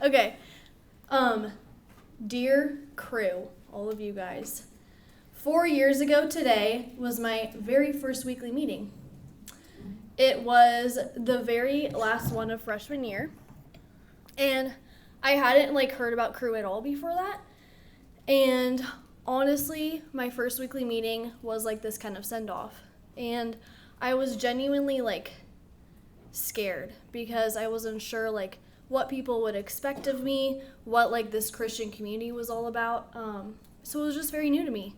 Okay. Dear crew, all of you guys, 4 years ago today was my very first weekly meeting. It was the very last one of freshman year, and I hadn't heard about crew at all before that. And honestly, my first weekly meeting was this kind of send-off, and I was genuinely scared because I wasn't sure what people would expect of me, what this Christian community was all about. So it was just very new to me.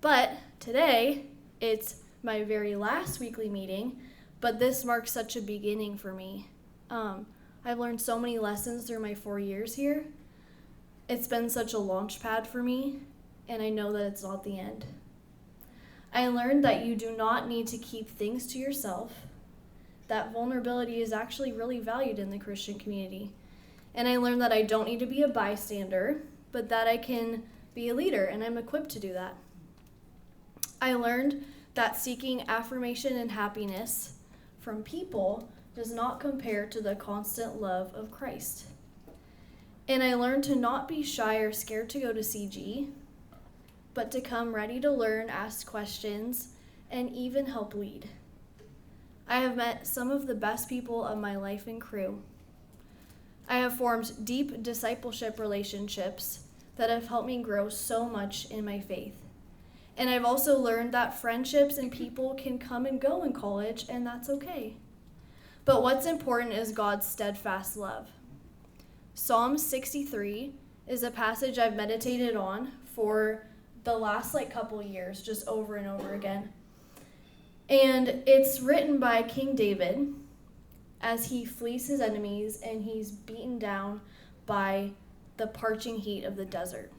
But today, it's my very last weekly meeting, but this marks such a beginning for me. I've learned so many lessons through my 4 years here. It's been such a launch pad for me, and I know that it's not the end. I learned that you do not need to keep things to yourself, that vulnerability is actually really valued in the Christian community. And I learned that I don't need to be a bystander, but that I can be a leader, and I'm equipped to do that. I learned that seeking affirmation and happiness from people does not compare to the constant love of Christ. And I learned to not be shy or scared to go to CG, but to come ready to learn, ask questions, and even help lead. I have met some of the best people of my life in crew. I have formed deep discipleship relationships that have helped me grow so much in my faith. And I've also learned that friendships and people can come and go in college, and that's okay. But what's important is God's steadfast love. Psalm 63 is a passage I've meditated on for the last couple years, just over and over again. And it's written by King David as he flees his enemies and he's beaten down by the parching heat of the desert.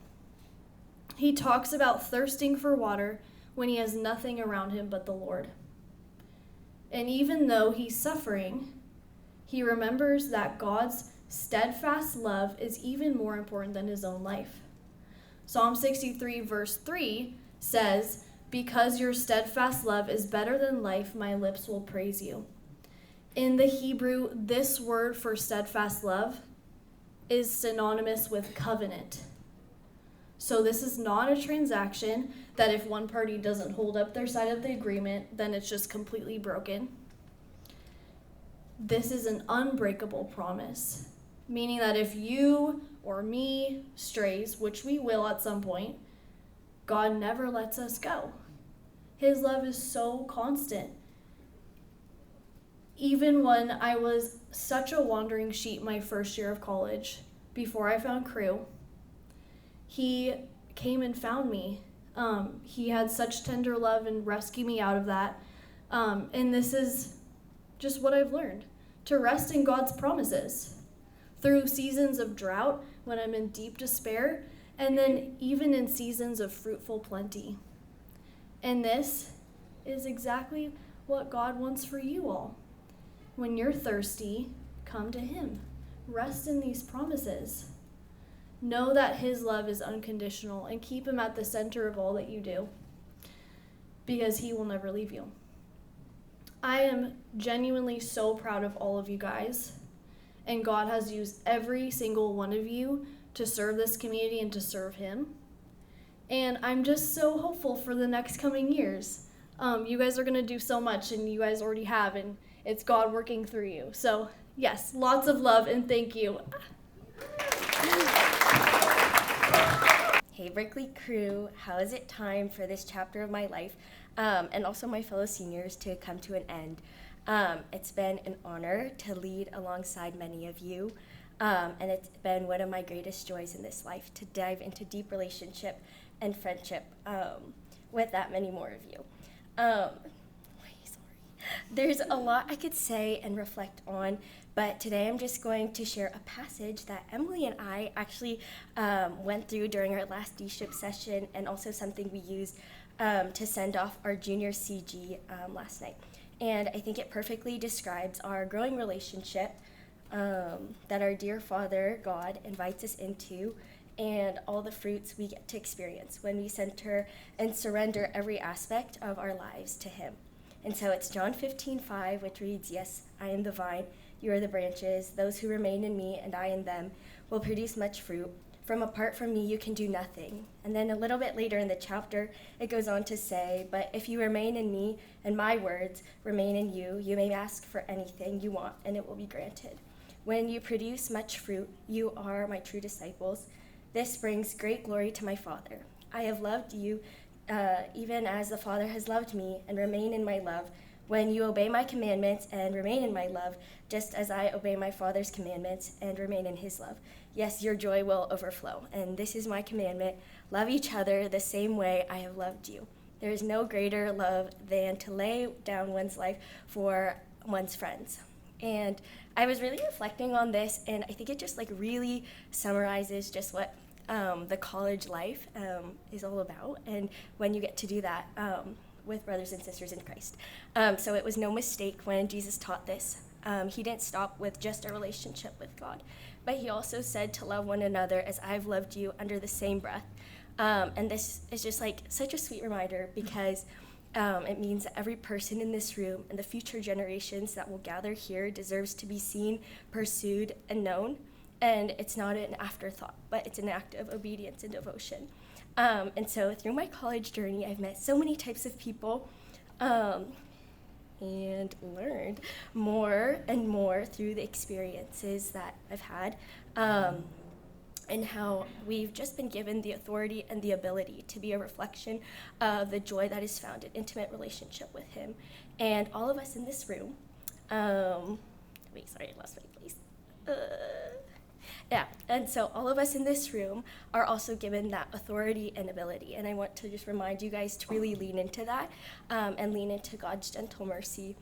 He talks about thirsting for water when he has nothing around him but the Lord. And even though he's suffering, he remembers that God's steadfast love is even more important than his own life. Psalm 63 verse 3 says, "Because your steadfast love is better than life, my lips will praise you." In the Hebrew, this word for steadfast love is synonymous with covenant. So this is not a transaction that if one party doesn't hold up their side of the agreement, then it's just completely broken. This is an unbreakable promise, meaning that if you or me strays, which we will at some point, God never lets us go. His love is so constant. Even when I was such a wandering sheep my first year of college, before I found crew, he came and found me. He had such tender love and rescued me out of that. And this is just what I've learned, to rest in God's promises through seasons of drought when I'm in deep despair, and then even in seasons of fruitful plenty. And this is exactly what God wants for you all. When you're thirsty, come to him. Rest in these promises. Know that his love is unconditional and keep him at the center of all that you do, because he will never leave you. I am genuinely so proud of all of you guys, and God has used every single one of you to serve this community and to serve him. And I'm just so hopeful for the next coming years. You guys are going to do so much, and you guys already have, and it's God working through you. So, yes, lots of love, and thank you. Hey, Berkeley crew, how is it time for this chapter of my life, and also my fellow seniors, to come to an end? It's been an honor to lead alongside many of you, and it's been one of my greatest joys in this life to dive into deep relationship and friendship with that many more of you. There's a lot I could say and reflect on, but today I'm just going to share a passage that Emily and I actually went through during our last D-Ship session, and also something we used to send off our junior CG last night. And I think it perfectly describes our growing relationship that our dear Father, God, invites us into, and all the fruits we get to experience when we center and surrender every aspect of our lives to him. And so it's John 15:5, which reads, "Yes, I am the vine, You are the branches. Those who remain in me and I in them will produce much fruit. Apart from me, you can do nothing. And then a little bit later in the chapter, it goes on to say, but if you remain in me and my words remain in you, you may ask for anything you want and it will be granted. When you produce much fruit, you are my true disciples. This brings great glory to my Father. I have loved you even as the Father has loved me, and remain in my love. When you obey my commandments and remain in my love, just as I obey my Father's commandments and remain in his love, yes, your joy will overflow. And this is my commandment: love each other the same way I have loved you. There is no greater love than to lay down one's life for one's friends. And I was really reflecting on this, and I think it just really summarizes just what the college life is all about, and when you get to do that with brothers and sisters in Christ. So it was no mistake when Jesus taught this. He didn't stop with just a relationship with God, but he also said to love one another as I've loved you, under the same breath. And this is just such a sweet reminder, because it means that every person in this room and the future generations that will gather here deserves to be seen, pursued, and known. And it's not an afterthought, but it's an act of obedience and devotion. And so through my college journey, I've met so many types of people and learned more and more through the experiences that I've had, and how we've just been given the authority and the ability to be a reflection of the joy that is found in intimate relationship with him. And all of us in this room, I lost my place. And so all of us in this room are also given that authority and ability. And I want to just remind you guys to really lean into that and lean into God's gentle mercy.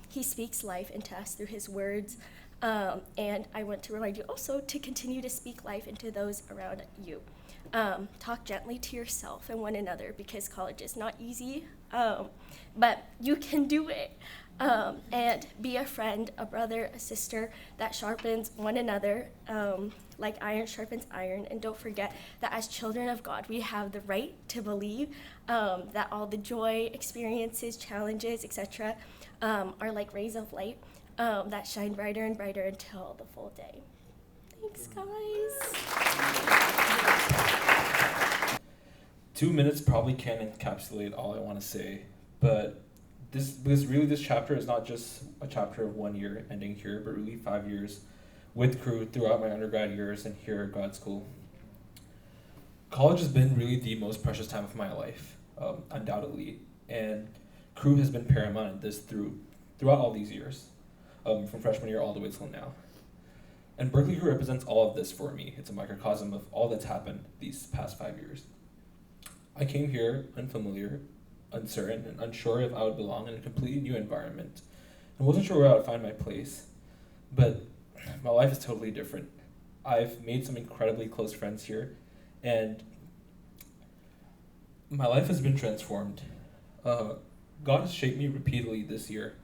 He speaks life into us through his words. And I want to remind you also to continue to speak life into those around you. Talk gently to yourself and one another, because college is not easy, but you can do it. And be a friend, a brother, a sister that sharpens one another, like iron sharpens iron. And don't forget that as children of God, we have the right to believe that all the joy, experiences, challenges, etc. Are like rays of light that shine brighter and brighter until the full day. Thanks, guys. 2 minutes probably can't encapsulate all I want to say, but this chapter is not just a chapter of 1 year ending here, but really 5 years with crew throughout my undergrad years and here at grad school. College has been really the most precious time of my life, undoubtedly, and crew has been paramount in this throughout all these years, from freshman year all the way till now. And Berkeley Crew represents all of this for me. It's a microcosm of all that's happened these past 5 years. I came here unfamiliar, uncertain, and unsure if I would belong in a completely new environment, and wasn't sure where I would find my place. But my life is totally different. I've made some incredibly close friends here, and my life has been transformed. God has shaped me repeatedly this year,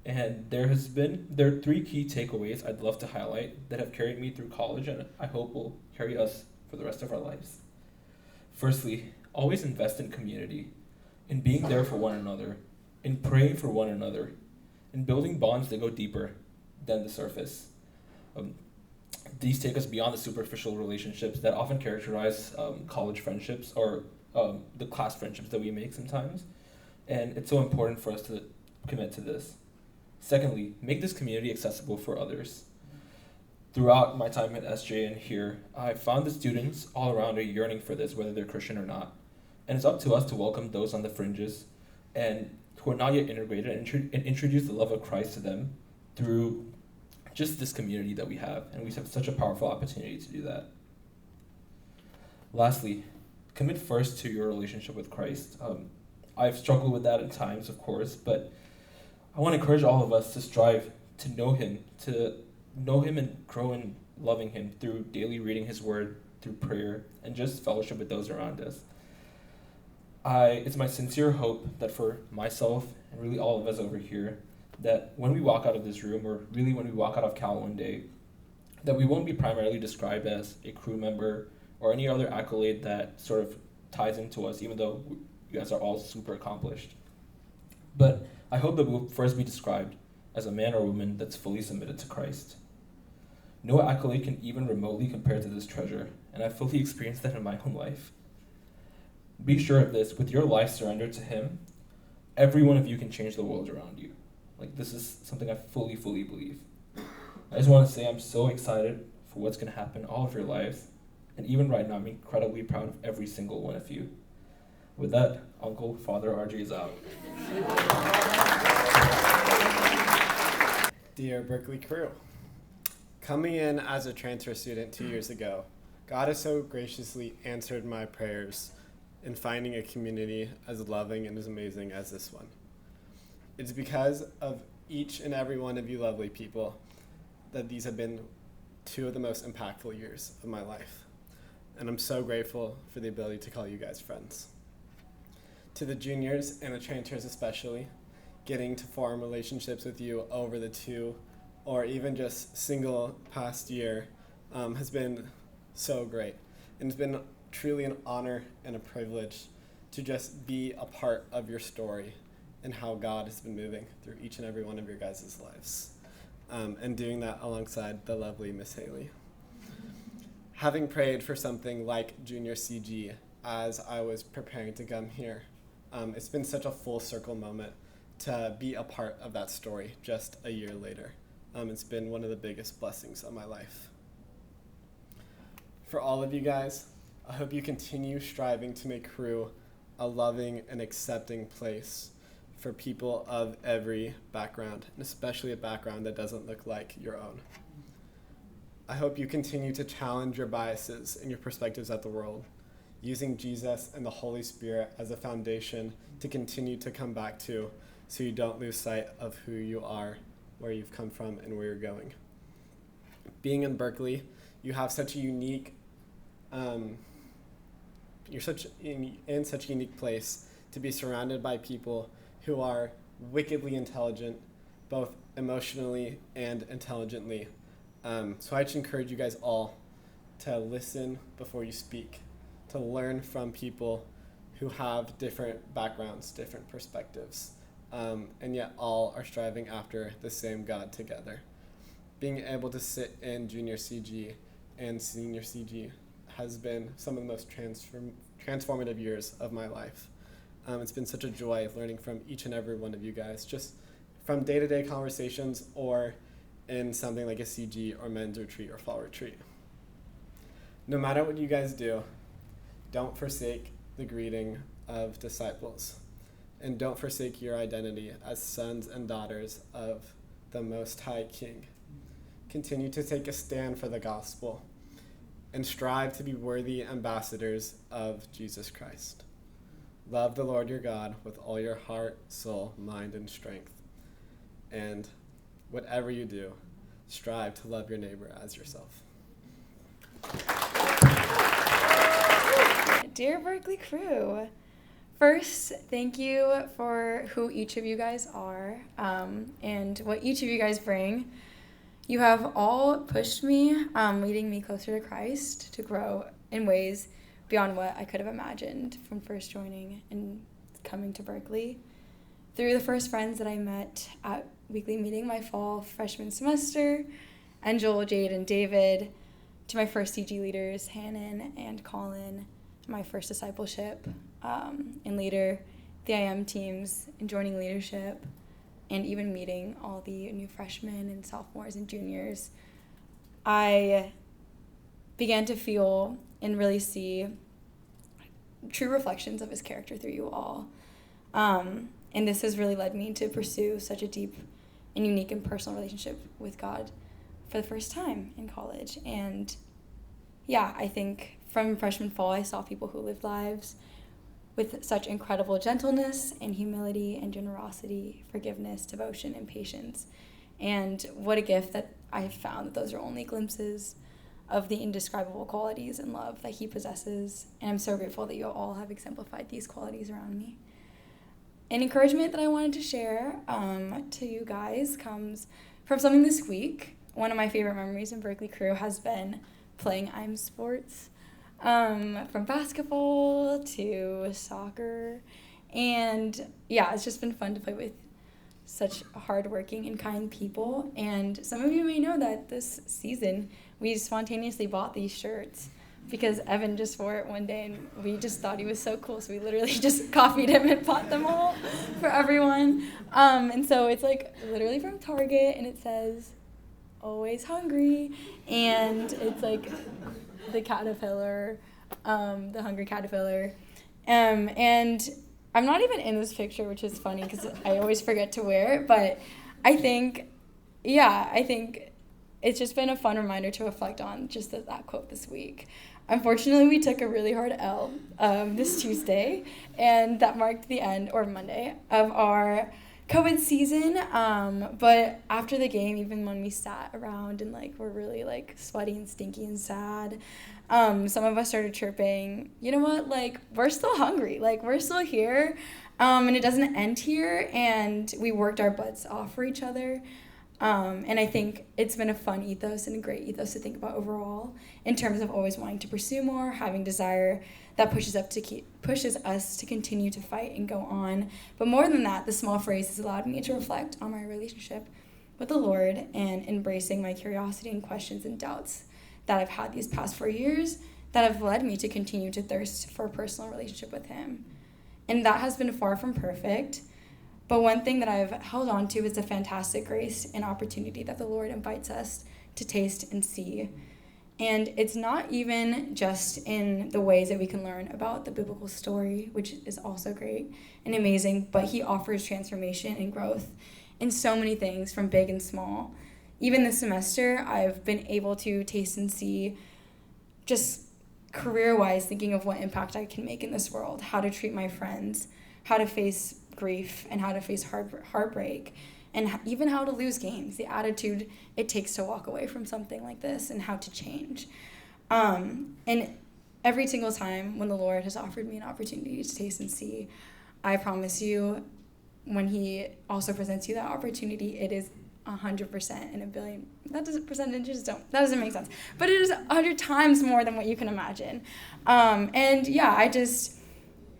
and there are 3 key takeaways I'd love to highlight that have carried me through college, and I hope will carry us for the rest of our lives. Firstly, always invest in community, in being there for one another, in praying for one another, in building bonds that go deeper than the surface. These take us beyond the superficial relationships that often characterize college friendships or the class friendships that we make sometimes. And it's so important for us to commit to this. Secondly, make this community accessible for others. Throughout my time at SJ and here, I found the students all around are yearning for this, whether they're Christian or not. And it's up to us to welcome those on the fringes and who are not yet integrated and introduce the love of Christ to them through just this community that we have. And we have such a powerful opportunity to do that. Lastly, commit first to your relationship with Christ. I've struggled with that at times, of course, but I want to encourage all of us to strive to know him and grow in loving him through daily reading his word, through prayer, and just fellowship with those around us. It's my sincere hope that for myself and really all of us over here, that when we walk out of this room, or really when we walk out of Cal one day, that we won't be primarily described as a crew member or any other accolade that sort of ties into us, even though you guys are all super accomplished. But I hope that we'll first be described as a man or woman that's fully submitted to Christ. No accolade can even remotely compare to this treasure, and I've fully experienced that in my own life. Be sure of this, with your life surrendered to Him, every one of you can change the world around you. Like, this is something I fully believe. I just want to say I'm so excited for what's going to happen all of your lives, and even right now, I'm incredibly proud of every single one of you. With that, Uncle, Father RJ is out. Dear Berkeley crew, coming in as a transfer student 2 years ago, God has so graciously answered my prayers in finding a community as loving and as amazing as this one. It's because of each and every one of you lovely people that these have been 2 of the most impactful years of my life. And I'm so grateful for the ability to call you guys friends. To the juniors and the transfers especially, getting to form relationships with you over the 2 or even just single past year has been so great. And it's been truly an honor and a privilege to just be a part of your story and how God has been moving through each and every one of your guys' lives. And doing that alongside the lovely Miss Haley. Having prayed for something like Junior CG as I was preparing to come here, it's been such a full circle moment to be a part of that story just a year later. It's been one of the biggest blessings of my life. For all of you guys, I hope you continue striving to make Crew a loving and accepting place for people of every background, and especially a background that doesn't look like your own. I hope you continue to challenge your biases and your perspectives at the world, using Jesus and the Holy Spirit as a foundation to continue to come back to so you don't lose sight of who you are, where you've come from, and where you're going. Being in Berkeley, you have such a unique, you're in such a unique place to be surrounded by people who are wickedly intelligent, both emotionally and intelligently. So I just encourage you guys all to listen before you speak, to learn from people who have different backgrounds, different perspectives, and yet all are striving after the same God together. Being able to sit in Junior CG and Senior CG has been some of the most transformative years of my life. It's been such a joy learning from each and every one of you guys, just from day-to-day conversations or in something like a CG or men's retreat or fall retreat. No matter what you guys do, don't forsake the greeting of disciples, and don't forsake your identity as sons and daughters of the Most High King. Continue to take a stand for the gospel and strive to be worthy ambassadors of Jesus Christ. Love the Lord your God with all your heart, soul, mind, and strength. And whatever you do, strive to love your neighbor as yourself. Dear Berkeley crew, first, thank you for who each of you guys are and what each of you guys bring. You have all pushed me, leading me closer to Christ, to grow in ways beyond what I could have imagined from first joining and coming to Berkeley. Through the first friends that I met at weekly meeting my fall freshman semester, Angel, Jade, and David, to my first CG leaders, Hannon and Colin, to my first discipleship, and later the IM teams and joining leadership, and even meeting all the new freshmen and sophomores and juniors, I began to feel and really see true reflections of his character through you all. And this has really led me to pursue such a deep and unique and personal relationship with God for the first time in college. And yeah, I think from freshman fall, I saw people who lived lives with such incredible gentleness and humility and generosity, forgiveness, devotion, and patience. And what a gift that I have found that those are only glimpses of the indescribable qualities and love that he possesses. And I'm so grateful that you all have exemplified these qualities around me. An encouragement that I wanted to share to you guys comes from something this week. One of my favorite memories in Berkeley Crew has been playing IM sports, from basketball to soccer. And yeah, it's just been fun to play with such hardworking and kind people. And some of you may know that this season we spontaneously bought these shirts because Evan just wore it one day and we just thought he was so cool. So we literally just copied him and bought them all for everyone. And so it's like literally from Target, and it says, "Always hungry." And it's like the caterpillar, the hungry caterpillar. And I'm not even in this picture, which is funny because I always forget to wear it. But I think it's just been a fun reminder to reflect on just that quote this week. Unfortunately, we took a really hard L this Tuesday, and that marked the end, or Monday, of our COVID season. But after the game, even when we sat around and like were really like sweaty and stinky and sad, some of us started chirping, "You know what, like we're still hungry, like we're still here, and it doesn't end here." And we worked our butts off for each other. And I think it's been a fun ethos and a great ethos to think about overall in terms of always wanting to pursue more, having desire that pushes us to continue to fight and go on. But more than that, the small phrase has allowed me to reflect on my relationship with the Lord and embracing my curiosity and questions and doubts that I've had these past 4 years that have led me to continue to thirst for a personal relationship with Him. And that has been far from perfect. But one thing that I've held on to is the fantastic grace and opportunity that the Lord invites us to taste and see. And it's not even just in the ways that we can learn about the biblical story, which is also great and amazing, but He offers transformation and growth in so many things, from big and small. Even this semester, I've been able to taste and see, just career-wise, thinking of what impact I can make in this world, how to treat my friends, how to face grief, and how to face heartbreak, and even how to lose games, the attitude it takes to walk away from something like this, and how to change. And every single time when the Lord has offered me an opportunity to taste and see, I promise you, when He also presents you that opportunity, it is 100% in a billion. That doesn't make sense. But it is 100 times more than what you can imagine. And yeah,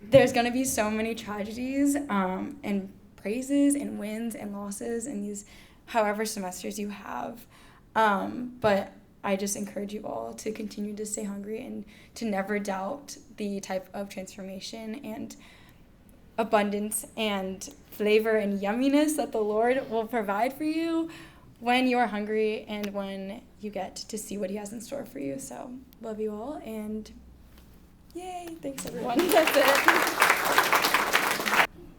there's going to be so many tragedies and praises and wins and losses in these however semesters you have. But I just encourage you all to continue to stay hungry and to never doubt the type of transformation and abundance and flavor and yumminess that the Lord will provide for you when you are hungry and when you get to see what He has in store for you. So love you all, and yay, thanks everyone. That's it.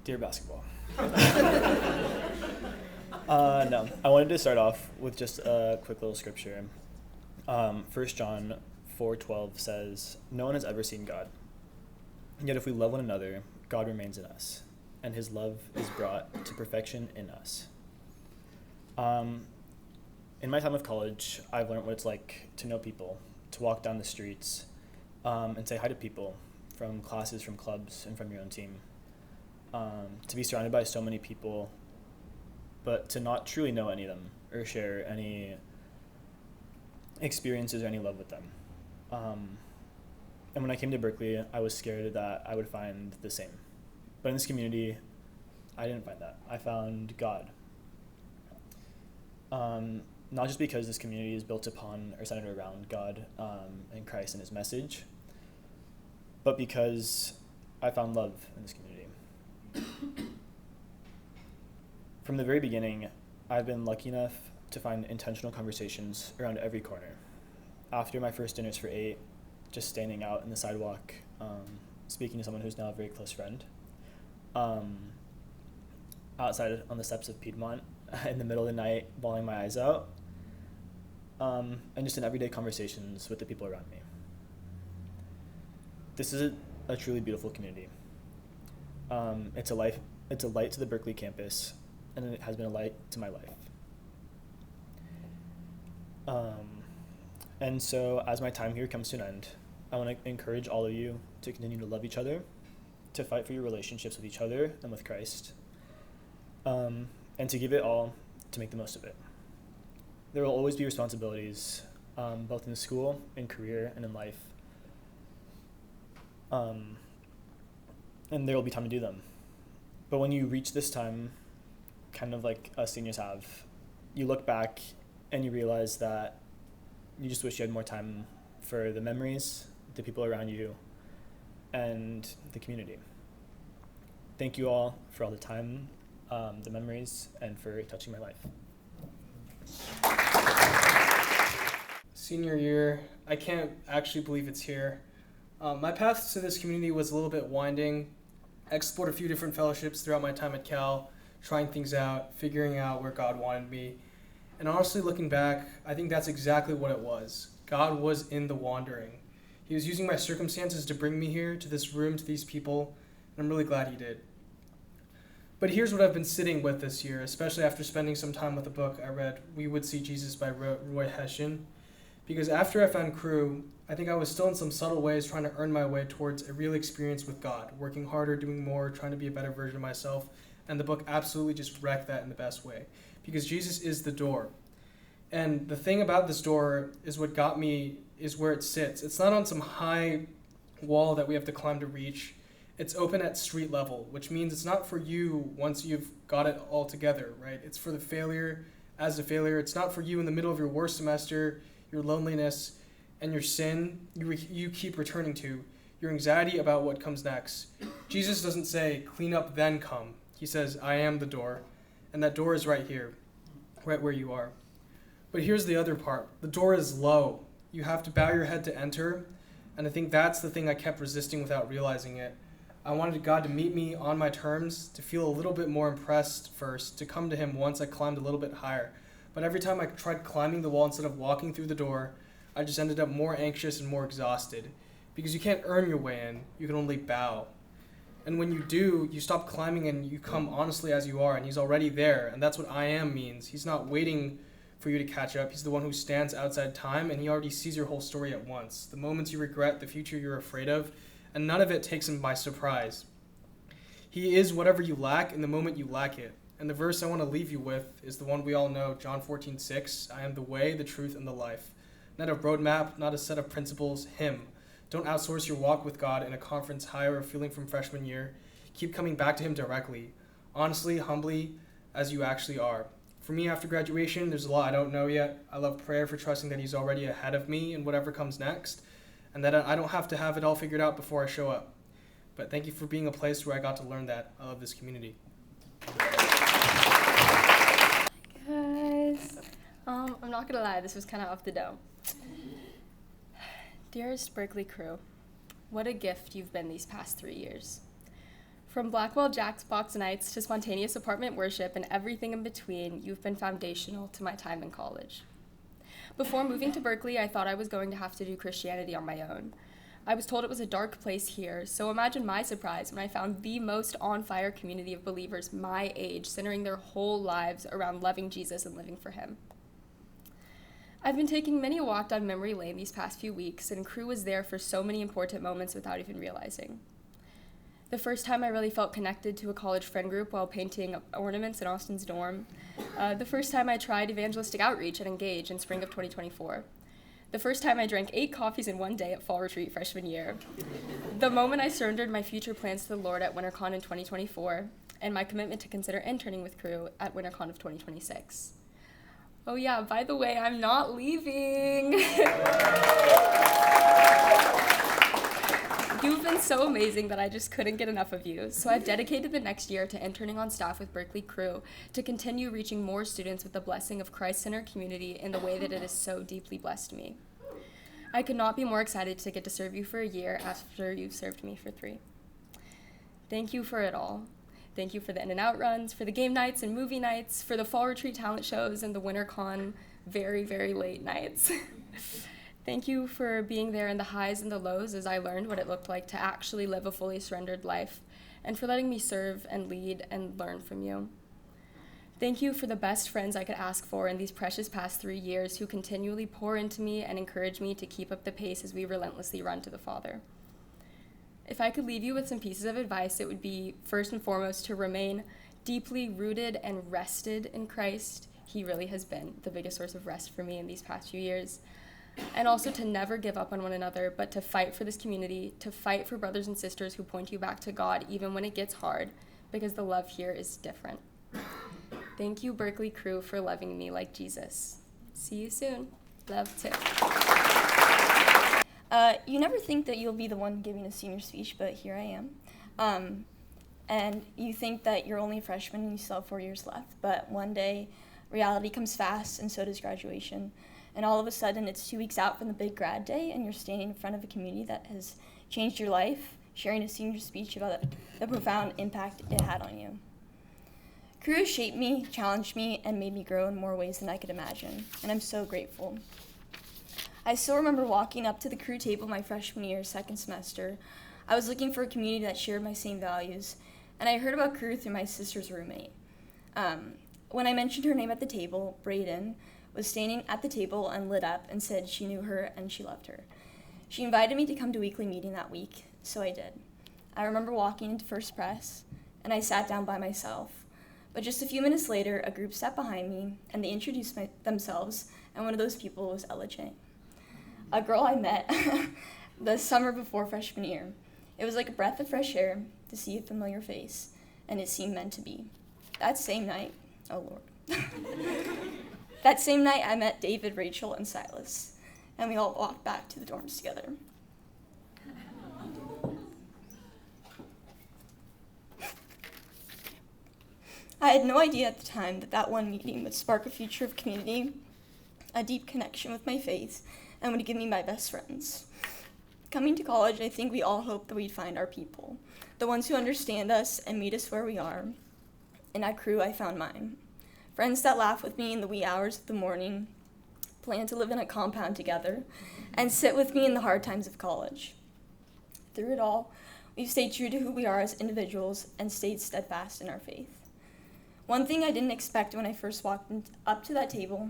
Dear basketball. No, I wanted to start off with just a quick little scripture. 1 John 4:12 says, "No one has ever seen God. Yet if we love one another, God remains in us, and His love is brought to perfection in us." In my time of college, I've learned what it's like to know people, to walk down the streets, and say hi to people from classes, from clubs, and from your own team. To be surrounded by so many people, but to not truly know any of them or share any experiences or any love with them. And when I came to Berkeley, I was scared that I would find the same. But in this community, I didn't find that. I found God. Not just because this community is built upon or centered around God and Christ and His message, but because I found love in this community. From the very beginning, I've been lucky enough to find intentional conversations around every corner. After my first dinners for 8, just standing out in the sidewalk, speaking to someone who's now a very close friend. Outside on the steps of Piedmont in the middle of the night, bawling my eyes out, and just in everyday conversations with the people around me. This is a truly beautiful community. It's a light to the Berkeley campus, and it has been a light to my life. And so as my time here comes to an end, I want to encourage all of you to continue to love each other, to fight for your relationships with each other and with Christ, and to give it all to make the most of it. There will always be responsibilities, both in school, in career, and in life. And there will be time to do them. But when you reach this time kind of like us seniors have. You look back and you realize that you just wish you had more time for the memories, the people around you, and the community. Thank you all for all the time, the memories, and for touching my life. Senior year, I can't actually believe it's here. My path to this community was a little bit winding. I explored a few different fellowships throughout my time at Cal, trying things out, figuring out where God wanted me. And honestly, looking back, I think that's exactly what it was. God was in the wandering. He was using my circumstances to bring me here, to this room, to these people, and I'm really glad he did. But here's what I've been sitting with this year, especially after spending some time with a book I read, We Would See Jesus by Roy Hession. Because after I found Crew, I think I was still in some subtle ways trying to earn my way towards a real experience with God, working harder, doing more, trying to be a better version of myself, and the book absolutely just wrecked that in the best way. Because Jesus is the door. And the thing about this door is what got me is where it sits. It's not on some high wall that we have to climb to reach. It's open at street level, which means it's not for you once you've got it all together, right? It's for the failure as a failure. It's not for you in the middle of your worst semester, your loneliness, and your sin you keep returning to, your anxiety about what comes next. Jesus doesn't say, clean up, then come. He says, I am the door, and that door is right here, right where you are. But here's the other part. The door is low. You have to bow your head to enter, and I think that's the thing I kept resisting without realizing it. I wanted God to meet me on my terms, to feel a little bit more impressed first, to come to him once I climbed a little bit higher. But every time I tried climbing the wall instead of walking through the door, I just ended up more anxious and more exhausted. Because you can't earn your way in, you can only bow. And when you do, you stop climbing and you come honestly as you are, and he's already there, and that's what I am means. He's not waiting for you to catch up. He's the one who stands outside time, and he already sees your whole story at once. The moments you regret, the future you're afraid of, and none of it takes him by surprise. He is whatever you lack in the moment you lack it. And the verse I want to leave you with is the one we all know, John 14:6. I am the way, the truth, and the life. Not a roadmap, not a set of principles, him. Don't outsource your walk with God in a conference high or a feeling from freshman year. Keep coming back to him directly, honestly, humbly, as you actually are. For me, after graduation, there's a lot I don't know yet. I love prayer for trusting that he's already ahead of me in whatever comes next, and that I don't have to have it all figured out before I show up. But thank you for being a place where I got to learn that. I love this community. Guys, I'm not gonna lie, this was kind of off the dome. Dearest Berkeley crew, what a gift you've been these past 3 years. From Blackwell Jackbox nights to spontaneous apartment worship and everything in between, you've been foundational to my time in college. Before moving to Berkeley, I thought I was going to have to do Christianity on my own. I was told it was a dark place here, so imagine my surprise when I found the most on-fire community of believers my age, centering their whole lives around loving Jesus and living for him. I've been taking many a walk down memory lane these past few weeks, and Crew was there for so many important moments without even realizing. The first time I really felt connected to a college friend group while painting ornaments in Austin's dorm. The first time I tried evangelistic outreach at Engage in spring of 2024. The first time I drank 8 coffees in one day at fall retreat freshman year. The moment I surrendered my future plans to the Lord at WinterCon in 2024, and my commitment to consider interning with Crew at WinterCon of 2026. Oh yeah, by the way, I'm not leaving. You've been so amazing that I just couldn't get enough of you, so I've dedicated the next year to interning on staff with Berkeley Crew to continue reaching more students with the blessing of Christ-centered community in the way that it has so deeply blessed me. I could not be more excited to get to serve you for a year after you've served me for 3. Thank you for it all. Thank you for the in-and-out runs, for the game nights and movie nights, for the fall retreat talent shows and the WinterCon very, very late nights. Thank you for being there in the highs and the lows as I learned what it looked like to actually live a fully surrendered life, and for letting me serve and lead and learn from you. Thank you for the best friends I could ask for in these precious past 3 years who continually pour into me and encourage me to keep up the pace as we relentlessly run to the Father. If I could leave you with some pieces of advice, it would be, first and foremost, to remain deeply rooted and rested in Christ. He really has been the biggest source of rest for me in these past few years. And also to never give up on one another, but to fight for this community, to fight for brothers and sisters who point you back to God even when it gets hard, because the love here is different. Thank you, Berkeley crew, for loving me like Jesus. See you soon. Love, Tiff. You never think that you'll be the one giving a senior speech, but here I am. And you think that you're only a freshman and you still have 4 years left, but one day reality comes fast and so does graduation. And all of a sudden it's 2 weeks out from the big grad day and you're standing in front of a community that has changed your life, sharing a senior speech about the profound impact it had on you. Crew has shaped me, challenged me, and made me grow in more ways than I could imagine, and I'm so grateful. I still remember walking up to the crew table my freshman year, second semester. I was looking for a community that shared my same values, and I heard about crew through my sister's roommate. When I mentioned her name at the table, Brayden was standing at the table and lit up and said she knew her and she loved her. She invited me to come to weekly meeting that week, so I did. I remember walking into First Press, and I sat down by myself. But just a few minutes later, a group sat behind me, and they introduced themselves, and one of those people was Ella Chang, a girl I met the summer before freshman year. It was like a breath of fresh air to see a familiar face, and it seemed meant to be. That same night, oh Lord. That same night, I met David, Rachel, and Silas, and we all walked back to the dorms together. I had no idea at the time that one meeting would spark a future of community, a deep connection with my faith, and would give me my best friends. Coming to college, I think we all hoped that we'd find our people, the ones who understand us and meet us where we are. And at Crew, I found mine. Friends that laugh with me in the wee hours of the morning, plan to live in a compound together, and sit with me in the hard times of college. Through it all, we've stayed true to who we are as individuals and stayed steadfast in our faith. One thing I didn't expect when I first walked up to that table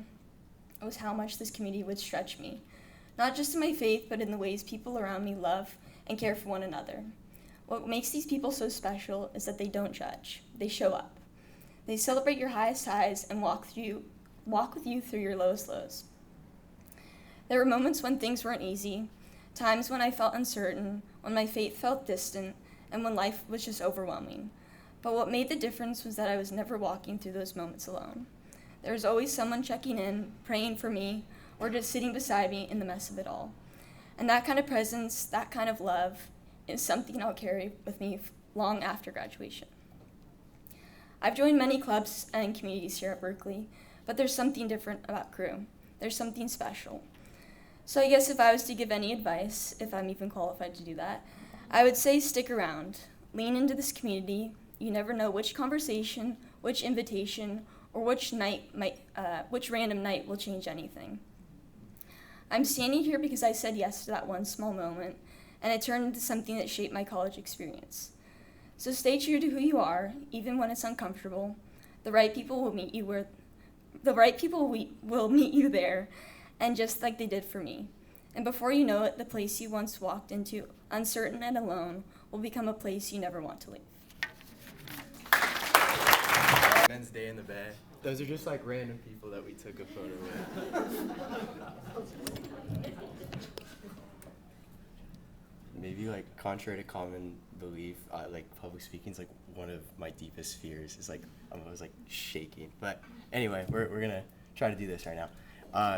was how much this community would stretch me, not just in my faith, but in the ways people around me love and care for one another. What makes these people so special is that they don't judge. They show up. They celebrate your highest highs and walk with you through your lowest lows. There were moments when things weren't easy, times when I felt uncertain, when my faith felt distant, and when life was just overwhelming. But what made the difference was that I was never walking through those moments alone. There was always someone checking in, praying for me, or just sitting beside me in the mess of it all. And that kind of presence, that kind of love, is something I'll carry with me long after graduation. I've joined many clubs and communities here at Berkeley, but there's something different about Crew. There's something special. So I guess if I was to give any advice, if I'm even qualified to do that, I would say stick around, lean into this community. You never know which conversation, which invitation, or which random night will change anything. I'm standing here because I said yes to that one small moment, and it turned into something that shaped my college experience. So stay true to who you are, even when it's uncomfortable. The right people will meet you will meet you there, and just like they did for me. And before you know it, the place you once walked into, uncertain and alone, will become a place you never want to leave. Men's Day in the Bay. Those are just like random people that we took a photo with. Maybe like contrary to common belief, like public speaking is like one of my deepest fears. It's like I was like shaking. But anyway, we're gonna try to do this right now,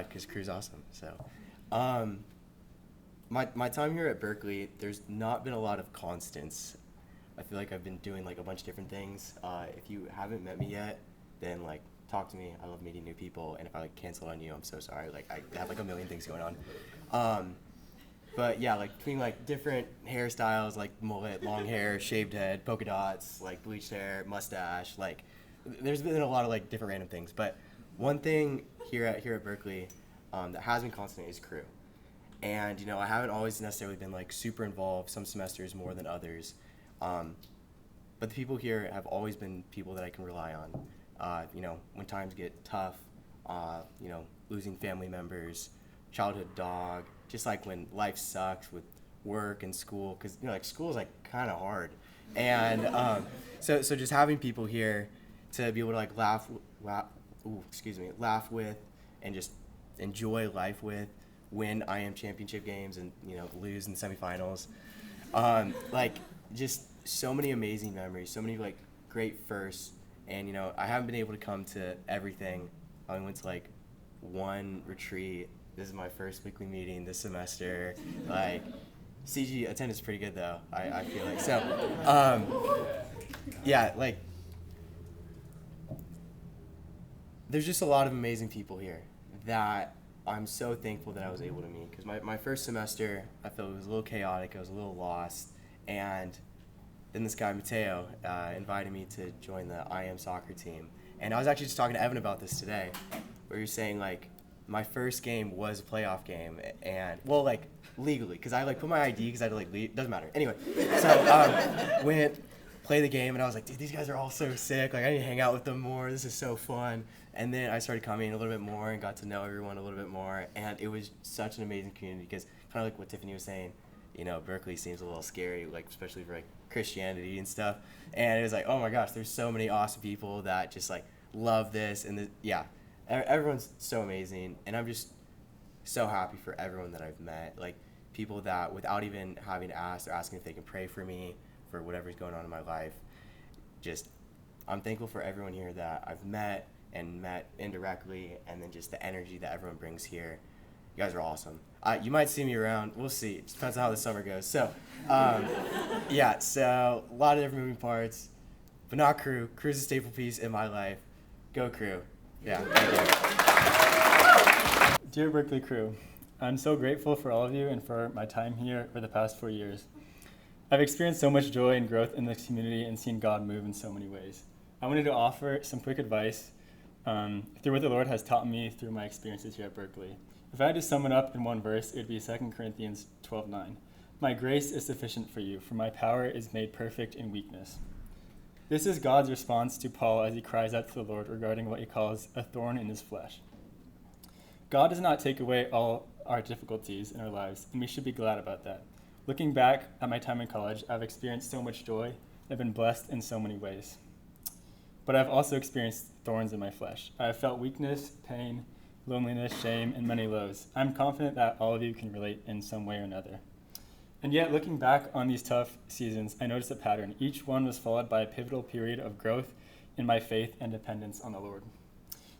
because Crew's awesome. So, my time here at Berkeley, there's not been a lot of constants. I feel like I've been doing like a bunch of different things. If you haven't met me yet, then like talk to me. I love meeting new people, and if I like canceled on you, I'm so sorry. Like I have like a million things going on. But yeah, like between like different hairstyles, like mullet, long hair, shaved head, polka dots, like bleached hair, mustache, like there's been a lot of like different random things. But one thing here at Berkeley that has been constant is Crew. And you know, I haven't always necessarily been like super involved, some semesters more than others. But the people here have always been people that I can rely on. You know, when times get tough, you know, losing family members, childhood dog, just like when life sucks with work and school, because you know, like school is like kind of hard. And so just having people here to be able to like laugh with, and just enjoy life with, win IM championship games and you know lose in the semifinals, like just so many amazing memories, so many like great firsts, And, I haven't been able to come to everything. I only went to, like, one retreat. This is my first weekly meeting this semester. Like, CG attendance is pretty good, though, I feel like. So, yeah, like, there's just a lot of amazing people here that I'm so thankful that I was able to meet. Because my first semester, I felt it was a little chaotic. I was a little lost. And then this guy, Mateo, invited me to join the IM soccer team. And I was actually just talking to Evan about this today, where you're saying, like, my first game was a playoff game. And, well, like, legally. Because I, like, put my ID because I had to, like, leave. Doesn't matter. Anyway, so went, play the game, and I was like, dude, these guys are all so sick. Like, I need to hang out with them more. This is so fun. And then I started coming a little bit more and got to know everyone a little bit more. And it was such an amazing community because kind of like what Tiffany was saying, Berkeley seems a little scary, like especially for like Christianity and stuff. And it was like, oh my gosh, there's so many awesome people that just like love this. And everyone's so amazing. And I'm just so happy for everyone that I've met. Like people that without even having asked or asking if they can pray for me for whatever's going on in my life. Just, I'm thankful for everyone here that I've met and met indirectly, and then just the energy that everyone brings here. You guys are awesome. You might see me around. We'll see. It depends on how the summer goes. So, so a lot of different moving parts, but not Crew. Crew's a staple piece in my life. Go Crew. Yeah. Thank you. Dear Berkeley Crew, I'm so grateful for all of you and for my time here for the past 4 years. I've experienced so much joy and growth in this community and seen God move in so many ways. I wanted to offer some quick advice through what the Lord has taught me through my experiences here at Berkeley. If I had to sum it up in one verse, it would be 2 Corinthians 12:9. My grace is sufficient for you, for my power is made perfect in weakness. This is God's response to Paul as he cries out to the Lord regarding what he calls a thorn in his flesh. God does not take away all our difficulties in our lives, and we should be glad about that. Looking back at my time in college, I've experienced so much joy and I've been blessed in so many ways. But I've also experienced thorns in my flesh. I have felt weakness, pain, loneliness, shame, and many lows. I'm confident that all of you can relate in some way or another. And yet, looking back on these tough seasons, I noticed a pattern. Each one was followed by a pivotal period of growth in my faith and dependence on the Lord.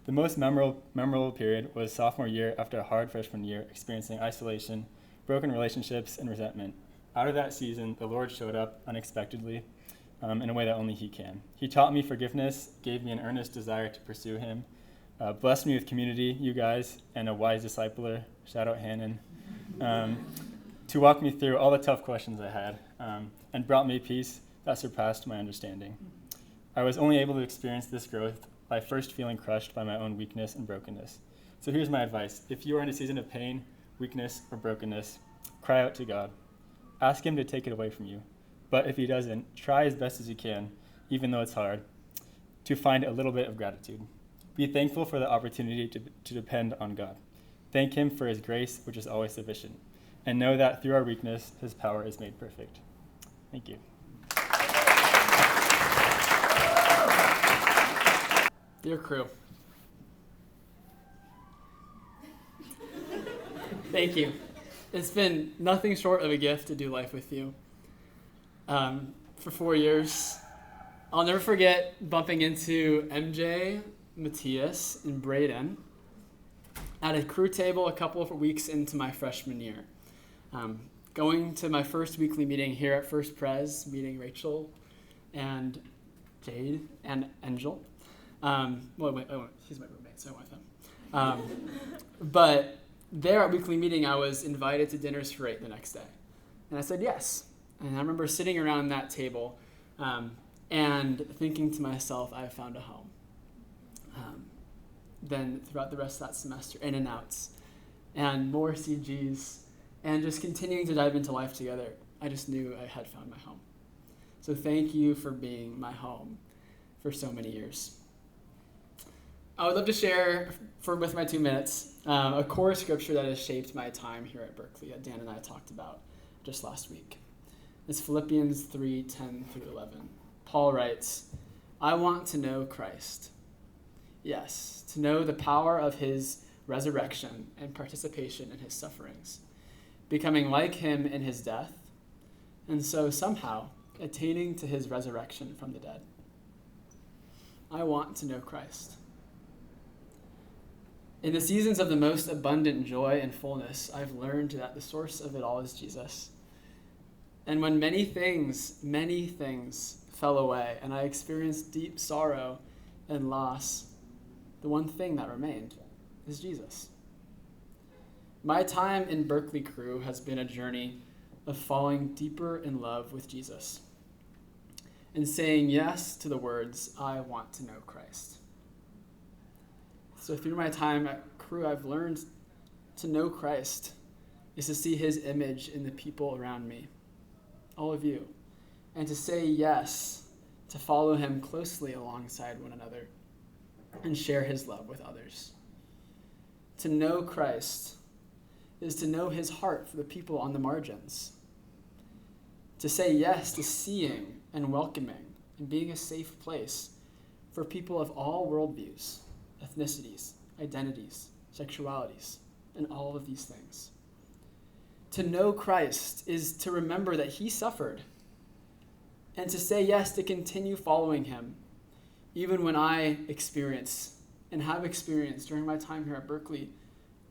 The most memorable period was sophomore year after a hard freshman year, experiencing isolation, broken relationships, and resentment. Out of that season, the Lord showed up unexpectedly, in a way that only he can. He taught me forgiveness, gave me an earnest desire to pursue him, blessed me with community, you guys, and a wise discipler, shout out Hannon, to walk me through all the tough questions I had, and brought me peace that surpassed my understanding. I was only able to experience this growth by first feeling crushed by my own weakness and brokenness. So here's my advice. If you are in a season of pain, weakness, or brokenness, cry out to God. Ask him to take it away from you. But if he doesn't, try as best as you can, even though it's hard, to find a little bit of gratitude. Be thankful for the opportunity to depend on God. Thank him for his grace, which is always sufficient. And know that through our weakness, his power is made perfect. Thank you. Dear Crew, thank you. It's been nothing short of a gift to do life with you. For 4 years, I'll never forget bumping into MJ, Matthias, and Braden at a crew table a couple of weeks into my freshman year. Going to my first weekly meeting here at First Pres, meeting Rachel and Jade and Angel. She's my roommate, so I want them. But there at weekly meeting, I was invited to dinners for 8 the next day. And I said yes. And I remember sitting around that table and thinking to myself, I've found a home. Then throughout the rest of that semester, in and outs, and more CGs, and just continuing to dive into life together, I just knew I had found my home. So thank you for being my home for so many years. I would love to share, with my 2 minutes, a core scripture that has shaped my time here at Berkeley that Dan and I talked about just last week. It's Philippians 3:10-11. Paul writes, I want to know Christ. Yes, to know the power of his resurrection and participation in his sufferings, becoming like him in his death, and so somehow attaining to his resurrection from the dead. I want to know Christ. In the seasons of the most abundant joy and fullness, I've learned that the source of it all is Jesus. And when many things fell away and I experienced deep sorrow and loss, the one thing that remained is Jesus. My time in Berkeley Crew has been a journey of falling deeper in love with Jesus and saying yes to the words, I want to know Christ. So through my time at Crew, I've learned to know Christ is to see his image in the people around me, all of you, and to say yes to follow him closely alongside one another and share his love with others. To know Christ is to know his heart for the people on the margins. To say yes to seeing and welcoming and being a safe place for people of all worldviews, ethnicities, identities, sexualities, and all of these things. To know Christ is to remember that he suffered and to say yes to continue following him, even when I experience and have experienced during my time here at Berkeley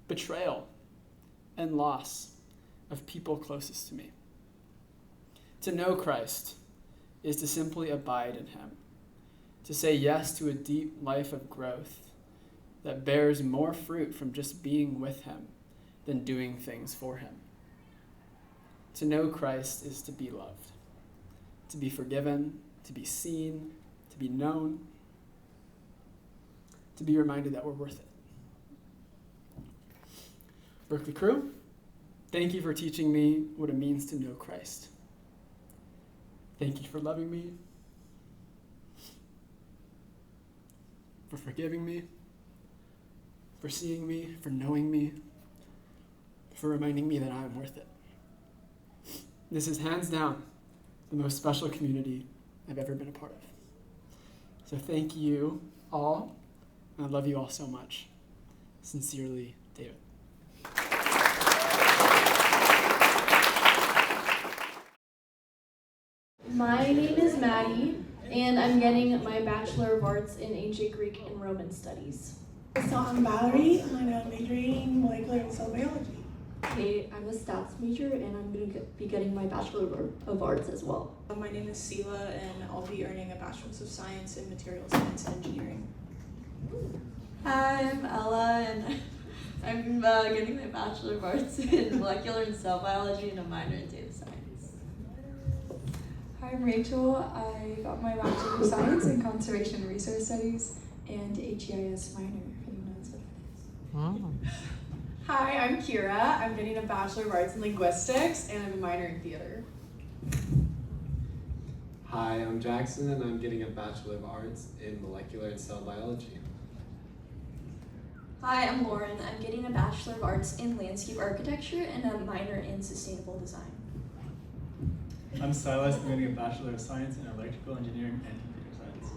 betrayal and loss of people closest to me. To know Christ is to simply abide in him, to say yes to a deep life of growth that bears more fruit from just being with him than doing things for him. To know Christ is to be loved, to be forgiven, to be seen, to be known, to be reminded that we're worth it. Berkeley Crew, thank you for teaching me what it means to know Christ. Thank you for loving me, for forgiving me, for seeing me, for knowing me, for reminding me that I am worth it. This is hands down the most special community I've ever been a part of. So thank you all, and I love you all so much. Sincerely, David. My name is Maddy, and I'm getting my Bachelor of Arts in Ancient Greek and Roman Studies. So I'm Valerie, and I'm majoring in molecular and cell biology. Hey, I'm a stats major, and I'm going to be getting my Bachelor of Arts as well. My name is Silas, and I'll be earning a Bachelor's of Science in Materials Science and Engineering. Hi, I'm Ella, and I'm getting my Bachelor of Arts in Molecular and Cell Biology and a minor in Data Science. Hi, I'm Rachel. I got my Bachelor of Science in Conservation and Resource Studies and HEIS minor, if anyone knows what it is. Hi, I'm Kira. I'm getting a Bachelor of Arts in Linguistics and I'm a minor in theater. Hi, I'm Jackson, and I'm getting a Bachelor of Arts in Molecular and Cell Biology. Hi, I'm Lauren. I'm getting a Bachelor of Arts in Landscape Architecture and a minor in Sustainable Design. I'm Silas. I'm getting a Bachelor of Science in Electrical Engineering and Computer Science.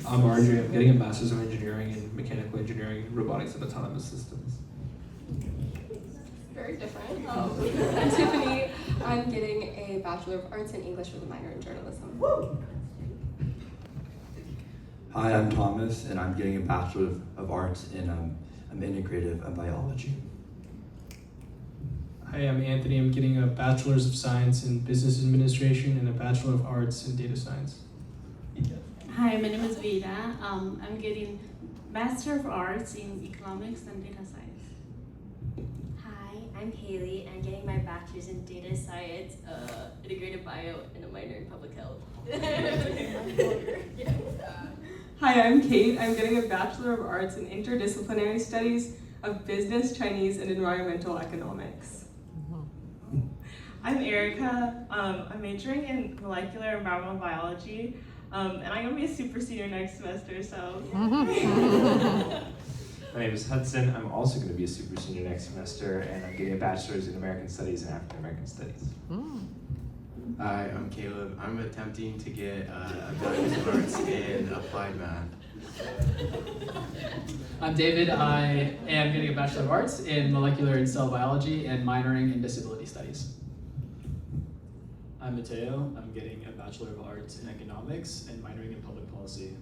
I'm Marjorie. I'm getting a Master's of Engineering in Mechanical Engineering, Robotics, and Autonomous Systems. Very different. I'm Tiffany. I'm getting a Bachelor of Arts in English with a minor in Journalism. Hi, I'm Thomas, and I'm getting a Bachelor of Arts in Integrative Biology. Hi, I'm Anthony. I'm getting a Bachelor's of Science in Business Administration and a Bachelor of Arts in Data Science. Hi, my name is Vida. I'm getting Master of Arts in Economics and Data Science. Hi, I'm Haley. I'm getting my Bachelor's in Data Science, Integrated Bio, and a minor in Public Health. Hi, I'm Kate. I'm getting a Bachelor of Arts in Interdisciplinary Studies of Business, Chinese, and Environmental Economics. I'm Erica. I'm majoring in molecular environmental biology, and I'm going to be a super senior next semester, so. My name is Hudson. I'm also going to be a super senior next semester, and I'm getting a bachelor's in American Studies and African American Studies. Hi, I'm Caleb. I'm attempting to get a Bachelor's of Arts in Applied Math. I'm David. I am getting a Bachelor of Arts in Molecular and Cell Biology and minoring in Disability Studies. I'm Mateo. I'm getting a Bachelor of Arts in Economics and minoring in Public Policy.